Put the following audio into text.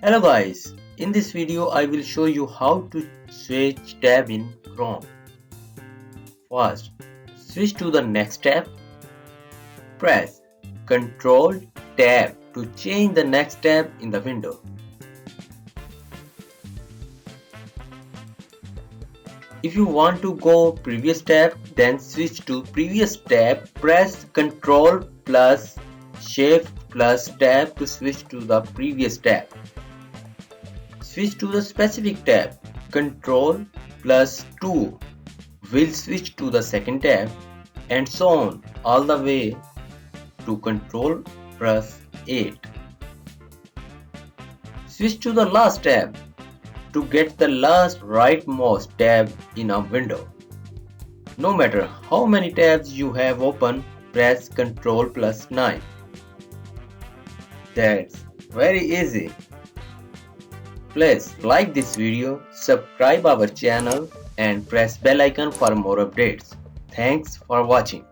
Hello guys, in this video I will show you how to switch tab in Chrome. First, switch to the next tab. Press Ctrl Tab to change the next tab in the window. If you want to go previous tab, then switch to previous tab. Press Ctrl plus Shift plus tab to switch to the previous tab. Switch to the specific tab. Ctrl plus 2 will switch to the second tab, and so on all the way to Ctrl plus 8. Switch to the last tab to get the last rightmost tab in a window. No matter how many tabs you have open, press Ctrl plus 9. That's very easy. Please like this video, subscribe our channel and press bell icon for more updates. Thanks for watching.